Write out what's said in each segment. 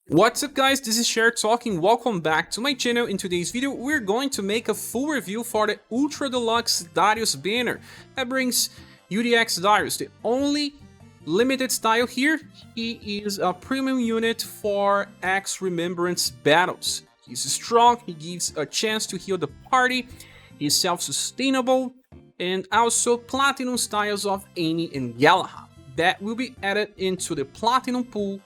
What's up guys, this is Cher talking, welcome back to my channel. In today's video we're going to make a full review for the Ultra Deluxe Darius banner that brings UDX Darius, the only limited style here. He is a premium unit for X Remembrance battles. He's strong, he gives a chance to heal the party, he's self-sustainable, and also platinum styles of Annie and Guella that will be added into the platinum pool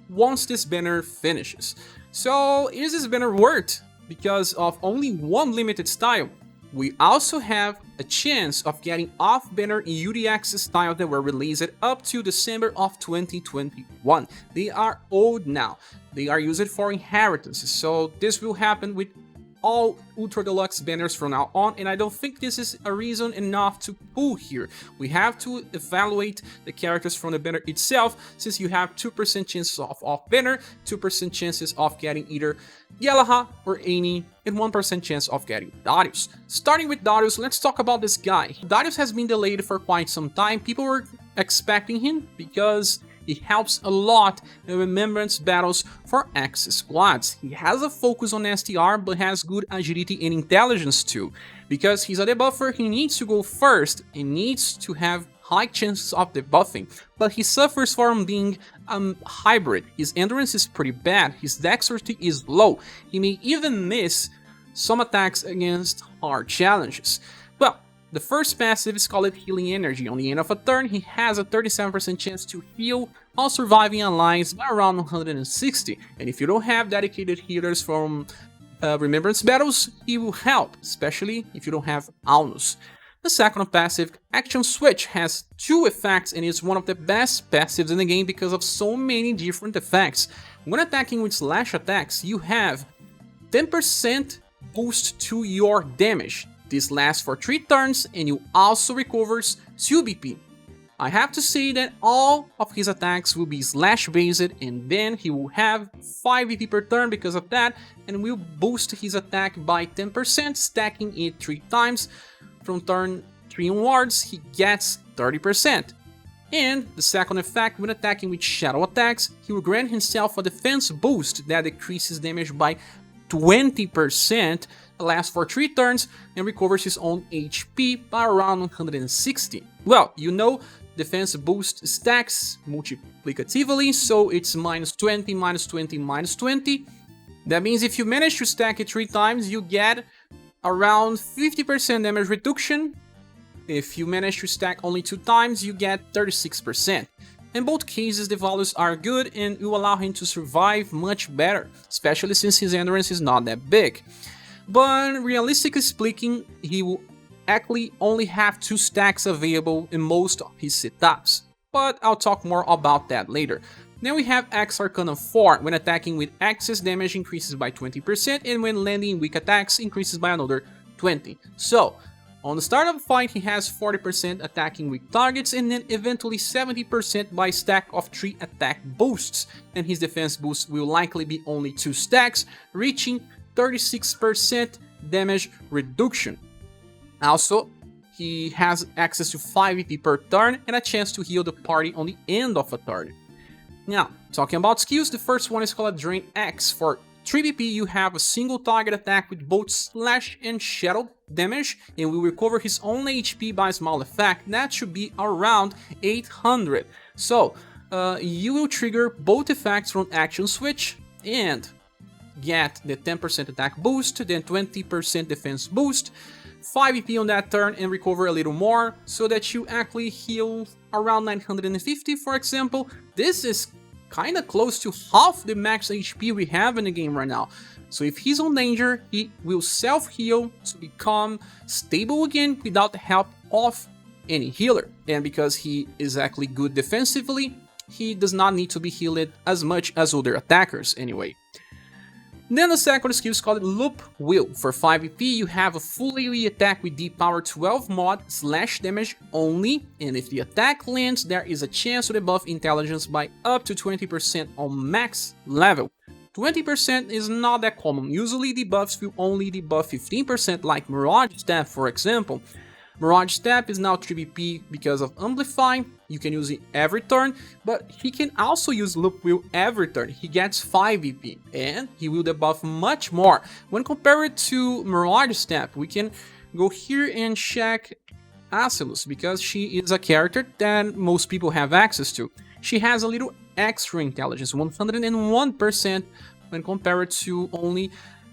once this banner finishes. So is this banner worth? Because of only one limited style, we also have a chance of getting off banner UDX style that were released up to December of 2021. They are old now. They are used for inheritances, so this will happen with all Ultra Deluxe banners from now on, and I don't think this is a reason enough to pull here. We have to evaluate the characters from the banner itself, since you have 2% chances of off banner, 2% chances of getting either Guella or Annie, and 1% chance of getting Darius. Starting with Darius, let's talk about this guy. Darius has been delayed for quite some time. People were expecting him because he helps a lot in Remembrance battles for X squads. He has a focus on STR, but has good agility and intelligence too. Because he's a debuffer, he needs to go first and needs to have high chances of debuffing, but he suffers from being hybrid. His endurance is pretty bad, his dexterity is low, he may even miss some attacks against hard challenges. Well, the first passive is called Healing Energy. On the end of a turn, he has a 37% chance to heal while surviving allies by around 160. And if you don't have dedicated healers from Remembrance battles, he will help, especially if you don't have Alnus. The second passive, Action Switch, has two effects and is one of the best passives in the game because of so many different effects. When attacking with slash attacks, you have 10% boost to your damage. This lasts for 3 turns and you also recovers 2 BP. I have to say that all of his attacks will be slash based, and then he will have 5 BP per turn because of that, and will boost his attack by 10%, stacking it 3 times. From turn 3 onwards, he gets 30%. And the second effect, when attacking with shadow attacks, he will grant himself a defense boost that decreases damage by 20%, lasts for 3 turns, and recovers his own HP by around 160. Well, you know, defense boost stacks multiplicatively, so it's minus 20, minus 20, minus 20. That means if you manage to stack it 3 times, you get around 50% damage reduction. If you manage to stack only 2 times, you get 36%. In both cases, the values are good and will allow him to survive much better, especially since his endurance is not that big. But realistically speaking, he will actually only have 2 stacks available in most of his setups. But I'll talk more about that later. Then we have X Arcana 4, when attacking with excess damage increases by 20%, and when landing weak attacks increases by another 20%. So, on the start of the fight, he has 40% attacking weak targets, and then eventually 70% by stack of 3 attack boosts, and his defense boost will likely be only 2 stacks, reaching 36% damage reduction. Also, he has access to 5 EP per turn and a chance to heal the party on the end of a turn. Now, talking about skills, the first one is called Drain X. For 3 BP, you have a single target attack with both slash and shadow damage, and will recover his own HP by a small effect. That should be around 800. So, you will trigger both effects from Action Switch and get the 10% attack boost, then 20% defense boost, 5 EP on that turn, and recover a little more, so that you actually heal around 950, for example. This is kinda close to half the max HP we have in the game right now. So if he's on danger, he will self-heal to become stable again without the help of any healer. And because he is actually good defensively, he does not need to be healed as much as other attackers anyway. Then the second skill is called Loop Wheel. For 5 EP, you have a full AoE attack with D power 12 mod slash damage only, and if the attack lands, there is a chance to debuff intelligence by up to 20% on max level. 20% is not that common, usually debuffs will only debuff 15% like Mirage Staff for example, Mirage Step is now 3 BP because of Amplify. You can use it every turn, but he can also use Loop Wheel every turn. He gets 5 BP, and he will debuff much more. When compared to Mirage Step, we can go here and check Acelus, because she is a character that most people have access to. She has a little extra intelligence, 101%, when compared to only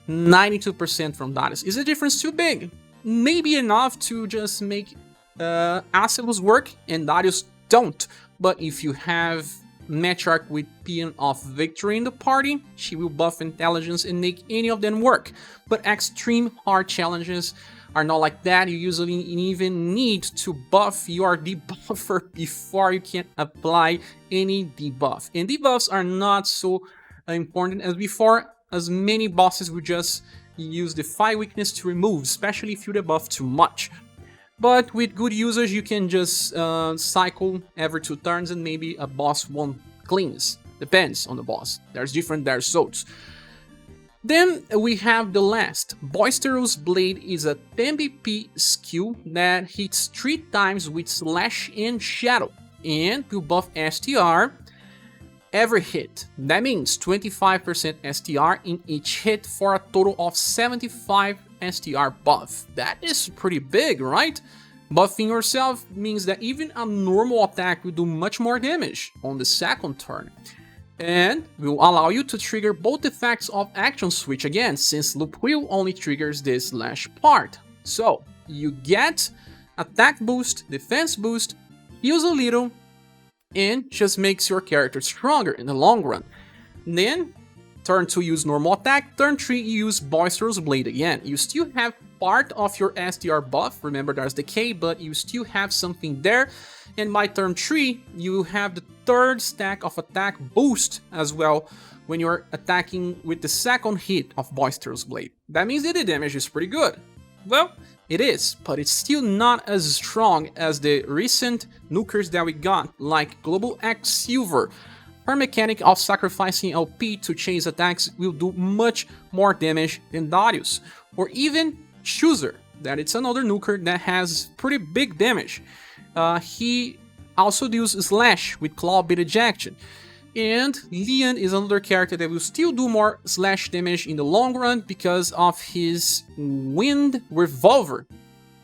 92% from Darius. Is the difference too big? Maybe enough to just make Acelus work and Darius don't. But if you have Matriarch with Paean of Victory in the party, she will buff intelligence and make any of them work. But extreme hard challenges are not like that. You usually even need to buff your debuffer before you can apply any debuff. And debuffs are not so important as before, as many bosses will just use Defy weakness to remove, especially if you debuff too much. But with good users, you can just cycle every 2 turns and maybe a boss won't cleanse. Depends on the boss. There's different zones. Then we have the last. Boisterous Blade is a 10 BP skill that hits 3 times with Slash and Shadow, and will buff STR every hit. That means 25% STR in each hit for a total of 75 STR buff. That is pretty big, right? Buffing yourself means that even a normal attack will do much more damage on the second turn, and will allow you to trigger both effects of Action Switch again, since Loop Wheel only triggers the slash part. So you get attack boost, defense boost, heals a little, and just makes your character stronger in the long run. Then, turn 2 use normal attack, turn 3 you use Boisterous Blade again. You still have part of your SDR buff, remember there's decay, but you still have something there. And by turn 3, you have the 3rd stack of attack boost as well when you're attacking with the 2nd hit of Boisterous Blade. That means that the damage is pretty good. Well, it is, but it's still not as strong as the recent nukers that we got, like Global X Silver. Her mechanic of sacrificing LP to chase attacks will do much more damage than Darius. Or even Chooser, that it's another nuker that has pretty big damage. He also uses Slash with Claw Bit Ejection. And Leon is another character that will still do more slash damage in the long run because of his Wind Revolver.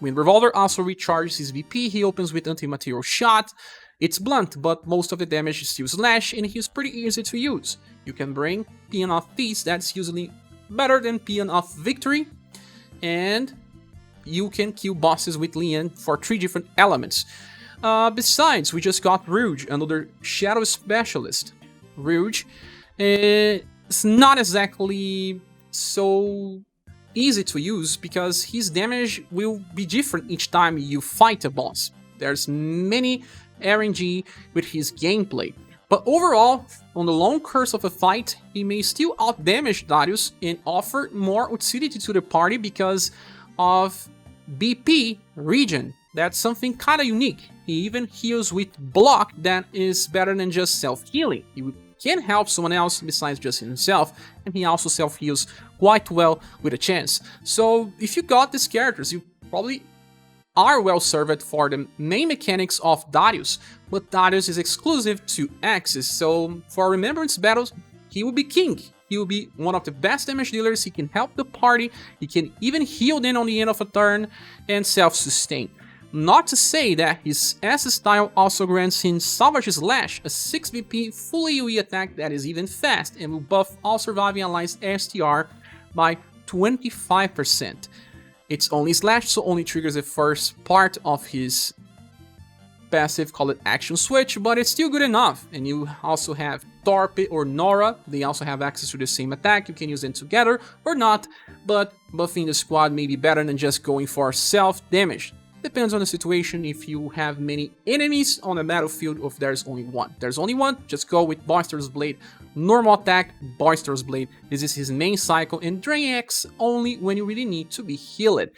Wind Revolver also recharges his VP, he opens with Anti-Material Shot. It's blunt, but most of the damage is still slash, and he's pretty easy to use. You can bring Paean of Peace, that's usually better than Paean of Victory. And you can kill bosses with Leon for 3 different elements. Besides, we just got Rouge, another Shadow Specialist. Rouge is not exactly so easy to use because his damage will be different each time you fight a boss. There's many RNG with his gameplay. But overall, on the long course of a fight, he may still outdamage Darius and offer more utility to the party because of BP regen. That's something kinda unique. He even heals with block that is better than just self-healing. He can help someone else besides just himself, and he also self-heals quite well with a chance. So if you got these characters, you probably are well served for the main mechanics of Darius, but Darius is exclusive to Axis, so for Remembrance Battles, he will be king. He will be one of the best damage dealers, he can help the party, he can even heal them on the end of a turn, and self-sustain. Not to say that his S style also grants him Salvage Slash, a 6 BP full AoE attack that is even fast and will buff all surviving allies STR by 25%. It's only slash, so only triggers the first part of his passive, call it Action Switch, but it's still good enough. And you also have Torpe or Nora, they also have access to the same attack, you can use them together or not, but buffing the squad may be better than just going for self-damage. Depends on the situation, if you have many enemies on the battlefield or if there's only one. There's only one, just go with Boisterous Blade, normal attack, Boisterous Blade. This is his main cycle, and Drain X only when you really need to be healed.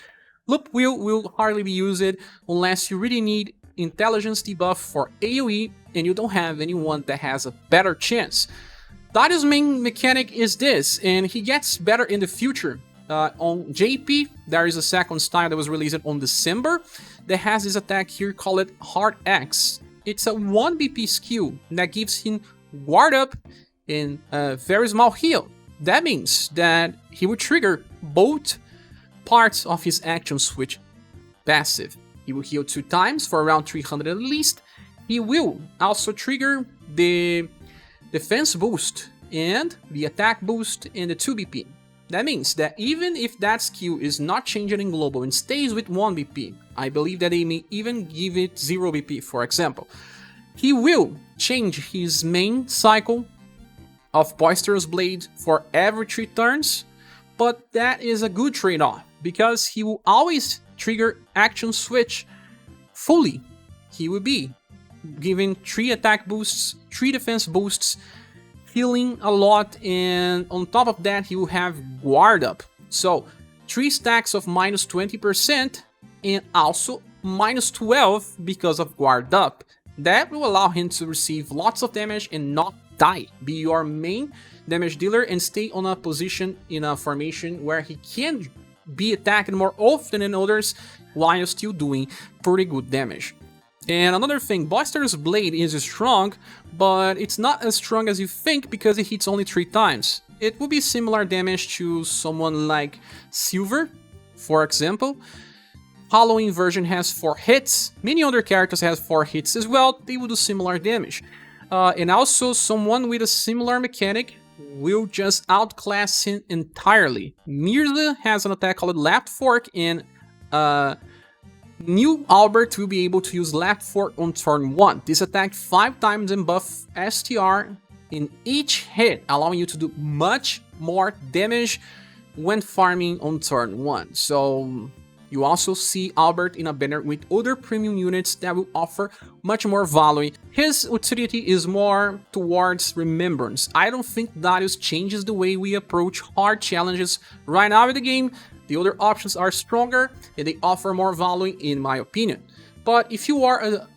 Loop Wheel will hardly be used unless you really need intelligence debuff for AoE and you don't have anyone that has a better chance. Darius' main mechanic is this, and he gets better in the future. On JP, there is a second style that was released on December that has this attack here called Hard X. It's a 1 BP skill that gives him guard up and a very small heal. That means that he will trigger both parts of his action switch passive. He will heal 2 times for around 300 at least. He will also trigger the defense boost and the attack boost and the 2 BP. That means that even if that skill is not changing in global and stays with 1 BP, I believe that they may even give it 0 BP, for example, he will change his main cycle of Boisterous Blade for every 3 turns, but that is a good trade-off, because he will always trigger action switch fully. He will be giving 3 attack boosts, 3 defense boosts, healing a lot, and on top of that he will have guard up. So 3 stacks of minus 20% and also minus 12 because of guard up. That will allow him to receive lots of damage and not die. Be your main damage dealer and stay on a position in a formation where he can be attacked more often than others while still doing pretty good damage. And another thing, Boisterous Blade is strong, but it's not as strong as you think because it hits only 3 times. It will be similar damage to someone like Silver, for example. Halloween version has 4 hits, many other characters have 4 hits as well, they will do similar damage. And also someone with a similar mechanic will just outclass him entirely. Mirza has an attack called Left Fork, and New Albert will be able to use Left Fork on turn 1. This attack 5 times and buff STR in each hit, allowing you to do much more damage when farming on turn 1. So you also see Albert in a banner with other premium units that will offer much more value. His utility is more towards Remembrance. I don't think Darius changes the way we approach hard challenges right now in the game. The other options are stronger and they offer more value in my opinion. But if you are a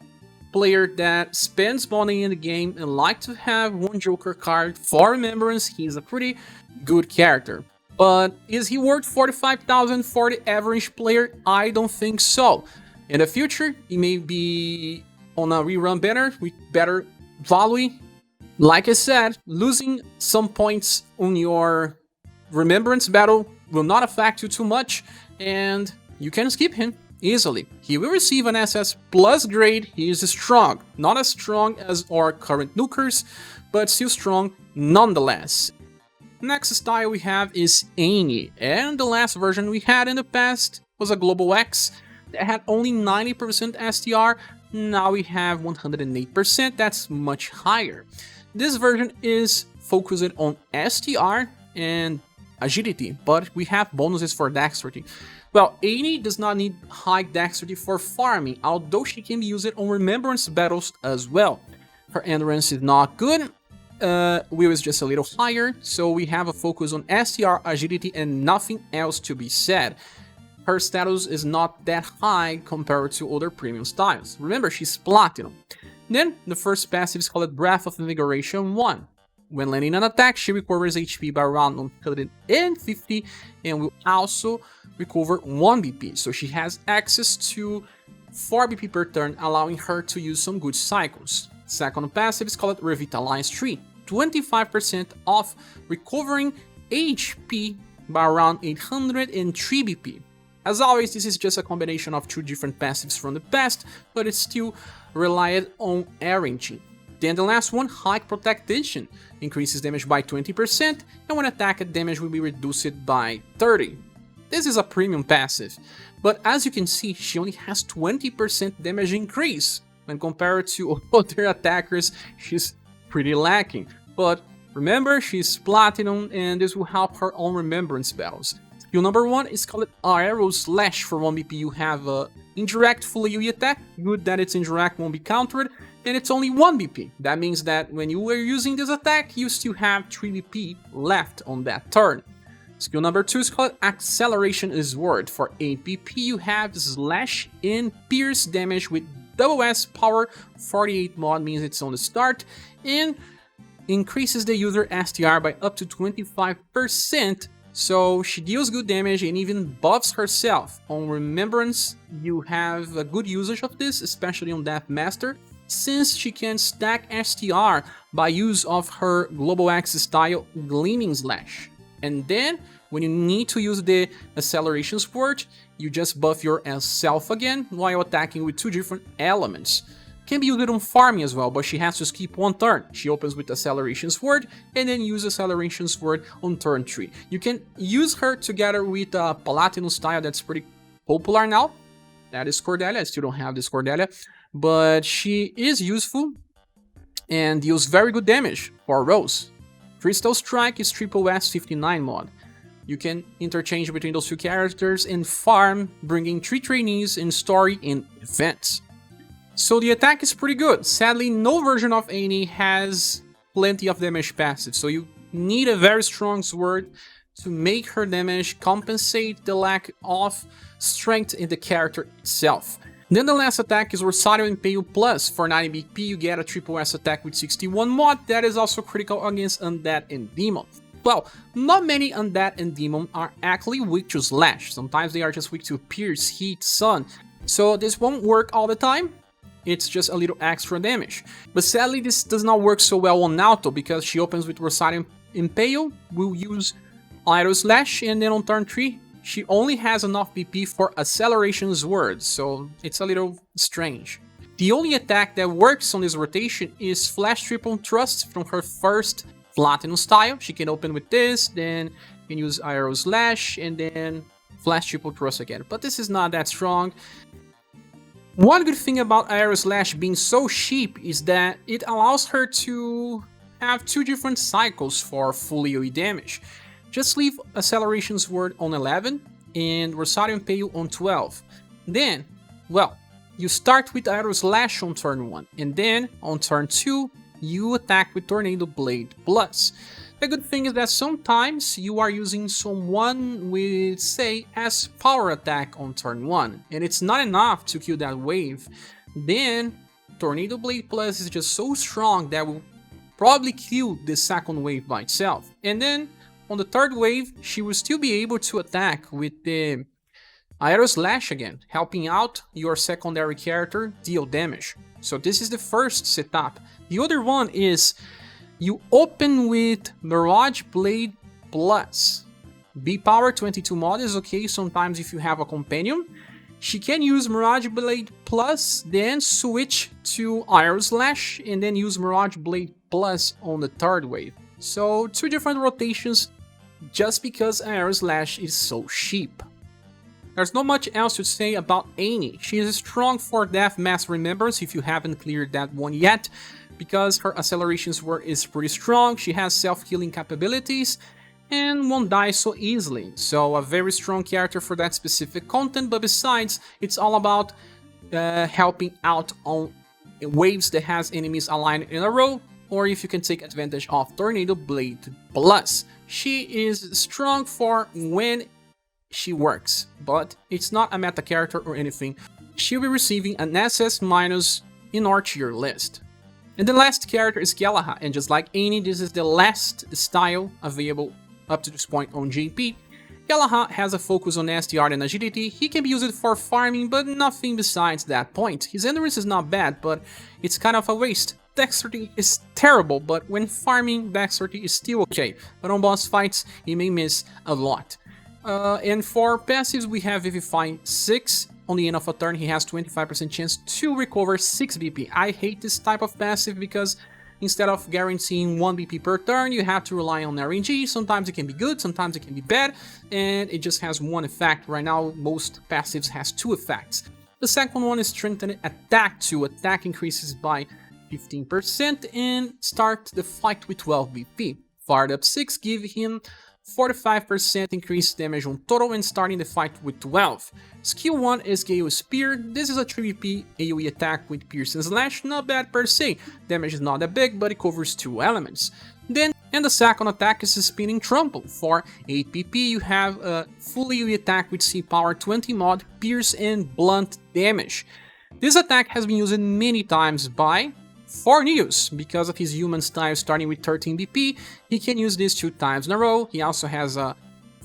player that spends money in the game and like to have one Joker card for Remembrance, he's a pretty good character. But is he worth 45,000 for the average player? I don't think so. In the future, he may be on a rerun banner with better value. Like I said, losing some points on your Remembrance Battle will not affect you too much, and you can skip him easily. He will receive an SS plus grade. He is strong. Not as strong as our current nukers, but still strong nonetheless. Next style we have is Annie, and the last version we had in the past was a Global X that had only 90% STR. Now we have 108%, that's much higher. This version is focused on STR and agility, but we have bonuses for dexterity. Well, Annie does not need high dexterity for farming, although she can be used on Remembrance battles as well. Her endurance is not good. Will is just a little higher, so we have a focus on STR, agility, and nothing else to be said. Her status is not that high compared to other premium styles. Remember, she's Platinum. Then, the first passive is called Breath of Invigoration 1. When landing an attack, she recovers HP by around 150 and will also recover 1 BP, so she has access to 4 BP per turn, allowing her to use some good cycles. Second passive is called Revitalize 3, 25% off, recovering HP by around 803 BP. As always, this is just a combination of 2 different passives from the past, but it still relied on RNG. Then the last one, Hike Protection, increases damage by 20%, and when attacked, damage will be reduced by 30%. This is a premium passive, but as you can see, she only has 20% damage increase. When compared to other attackers, she's pretty lacking. But remember, she's Platinum, and this will help her on Remembrance battles. Skill number 1 is called Aero Slash. For 1 BP, you have a indirect full AoE attack. Good that its indirect won't be countered, and it's only 1 BP. That means that when you were using this attack, you still have 3 BP left on that turn. Skill number 2 is called Acceleration Sword. For 8 BP, you have Slash and Pierce damage with double S power. 48 mod means it's on the start, and increases the user STR by up to 25%, So she deals good damage and even buffs herself. On Remembrance, you have a good usage of this, especially on Death Master, since she can stack STR by use of her Global Axe style Gleaming Slash. And then, when you need to use the Acceleration Sword, you just buff yourself again while attacking with 2 different elements. Can be used on farming as well, but she has to skip 1 turn. She opens with Acceleration Sword and then use Acceleration Sword on turn 3. You can use her together with a Platinum style that's pretty popular now. That is Cordelia. I still don't have this Cordelia, but she is useful and deals very good damage for Rose. Crystal Strike is Triple S 59 mod. You can interchange between those 2 characters and farm, bringing 3 trainees in story and events. So the attack is pretty good. Sadly, no version of Annie has plenty of damage passive, so you need a very strong sword to make her damage compensate the lack of strength in the character itself. Then the last attack is Rosario Impale Plus. For 90 BP, you get a Triple S attack with 61 mod that is also critical against Undead and Demon. Well, not many Undead and Demon are actually weak to Slash. Sometimes they are just weak to Pierce, Heat, Sun. So this won't work all the time. It's just a little extra damage. But sadly, this does not work so well on Naoto because she opens with Rosario Impale, will use Aero Slash, and then on turn 3, she only has enough BP for Acceleration Sword, so it's a little strange. The only attack that works on this rotation is Flash Triple Thrust from her first Platinum style. She can open with this, then can use Aero Slash, and then Flash Triple Thrust again. But this is not that strong. One good thing about Aero Slash being so cheap is that it allows her to have 2 different cycles for full AoE damage. Just leave Acceleration Sword on 11 and Rosario Impale on 12. Then, well, you start with Aero Slash on turn 1, and then on turn 2, you attack with Tornado Blade Plus. The good thing is that sometimes you are using someone with, say, as power attack on turn 1, and it's not enough to kill that wave. Then, Tornado Blade Plus is just so strong that will probably kill the second wave by itself. And then, on the third wave, she will still be able to attack with the Aero Slash again, helping out your secondary character deal damage. So this is the first setup. The other one is you open with Mirage Blade Plus. B-Power 22 mod is okay sometimes if you have a companion. She can use Mirage Blade Plus, then switch to Aero Slash, and then use Mirage Blade Plus on the third wave. So 2 different rotations just because Aero Slash is so cheap. There's not much else to say about Annie. She is strong for Death Mass Remembrance if you haven't cleared that one yet, because her Acceleration Sword is pretty strong, she has self-healing capabilities, and won't die so easily. So a very strong character for that specific content, but besides, it's all about helping out on waves that has enemies aligned in a row, or if you can take advantage of Tornado Blade Plus. She is strong for when she works, but it's not a meta character or anything. She'll be receiving an SS- in our tier list. And the last character is Guella, and just like Annie, this is the last style available up to this point on JP. Guella has a focus on STR and agility. He can be used for farming, but nothing besides that point. His endurance is not bad, but it's kind of a waste. Dexterity is terrible, but when farming, dexterity is still okay. But on boss fights, he may miss a lot. And for passives, we have Vivify 6. On the end of a turn, he has 25% chance to recover 6 BP. I hate this type of passive because instead of guaranteeing 1 BP per turn, you have to rely on RNG. Sometimes it can be good, sometimes it can be bad, and it just has 1 effect. Right now, most passives has 2 effects. The second one is Strengthened Attack 2. Attack increases by 15% and start the fight with 12 BP. Fired up 6 give him 45% increased damage on total and starting the fight with 12. Skill 1 is Gale Spear. This is a 3BP AoE attack with Pierce and Slash, not bad per se. Damage is not that big, but it covers 2 elements. Then, and the second attack is a Spinning Trample. For 8 PP, you have a full AoE attack with C-Power 20 mod, Pierce and Blunt damage. This attack has been used many times by Forneus. Because of his human style starting with 13 BP, he can use this 2 times in a row. He also has a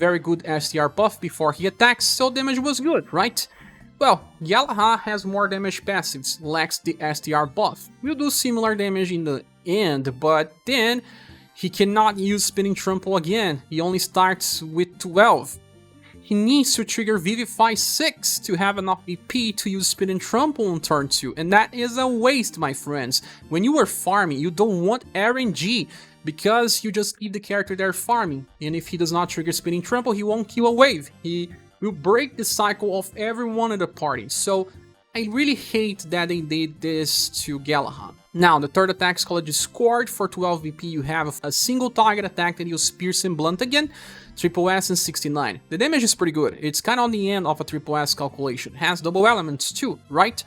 very good STR buff before he attacks, so damage was good, right? Well, Guella has more damage passives, lacks the STR buff. Will do similar damage in the end, but then he cannot use Spinning Trample again, he only starts with 12. He needs to trigger Vivify 6 to have enough BP to use Spinning Trample on turn 2, and that is a waste, my friends. When you are farming, you don't want RNG, because you just leave the character there farming, and if he does not trigger Spinning Trample, he won't kill a wave. He will break the cycle of everyone in the party, so I really hate that they did this to Guella. Now, the third attack is called Discord. For 12 VP, you have a single target attack that uses Pierce and Blunt again, triple S and 69. The damage is pretty good. It's kind of on the end of a triple S calculation. Has double elements too, right?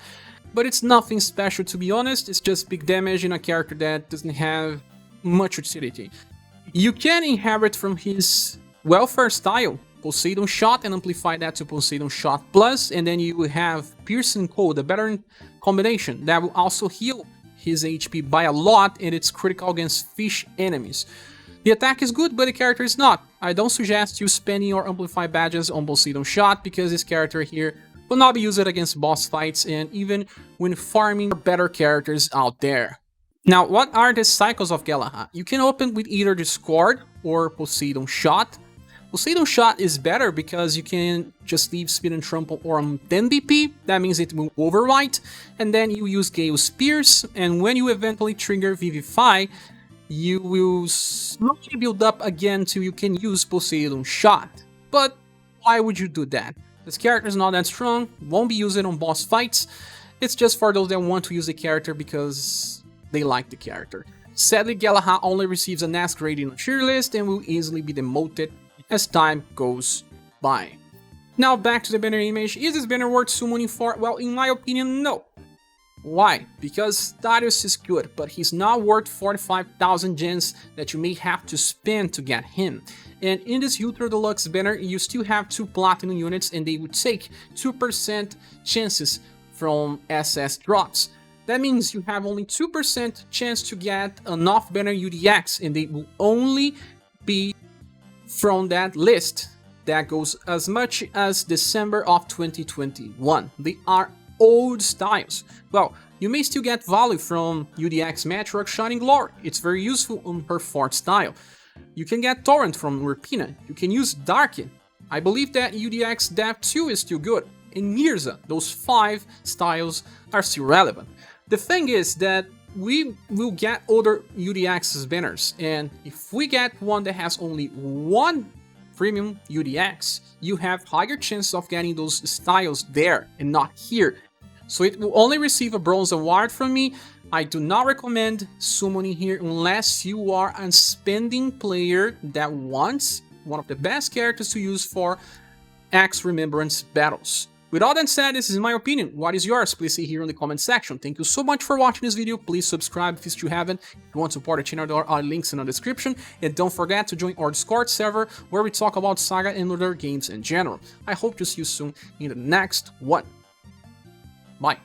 But it's nothing special, to be honest. It's just big damage in a character that doesn't have much utility. You can inherit from his welfare style Poseidon Shot and amplify that to Poseidon Shot Plus, and then you will have Pierce and Cold, a better combination that will also heal his HP by a lot, and it's critical against fish enemies. The attack is good, but the character is not. I don't suggest you spending your Amplify badges on Poseidon Shot, because this character here will not be used against boss fights and even when farming better characters out there. Now, what are the cycles of Guella? You can open with either Discord or Poseidon Shot. Poseidon Shot is better because you can just leave Spin and Trample on 10 BP, that means it will overwrite, and then you use Gale Spears, and when you eventually trigger Vivify, you will slowly build up again till you can use Poseidon Shot. But why would you do that? This character is not that strong, won't be used on boss fights, it's just for those that want to use the character because they like the character. Sadly, Guella only receives an S grade in the tier list and will easily be demoted as time goes by. Now back to the banner image. Is this banner worth summoning for? Well, in my opinion, no. Why? Because Darius is good, but he's not worth 45,000 gens that you may have to spend to get him. And in this Inrtroduction banner, you still have 2 platinum units and they would take 2% chances from SS drops. That means you have only 2% chance to get an off-banner UDX, and they will only be from that list that goes as much as December of 2021. They are old styles. Well, you may still get value from UDX Matriarch Shining Glory. It's very useful on her 4th style. You can get Torrent from Rapina. You can use Darkin. I believe that UDX Dev 2 is still good. In Mirza, those 5 styles are still relevant. The thing is that we will get other UDX banners, and if we get one that has only 1 premium UDX, you have higher chance of getting those styles there and not here. So it will only receive a bronze award from me. I do not recommend summoning here unless you are a spending player that wants one of the best characters to use for X Remembrance battles. With all that said, this is my opinion. What is yours? Please say here in the comment section. Thank you so much for watching this video. Please subscribe if you still haven't. If you want to support the channel, there are links in the description. And don't forget to join our Discord server where we talk about SaGa and other games in general. I hope to see you soon in the next one. Bye.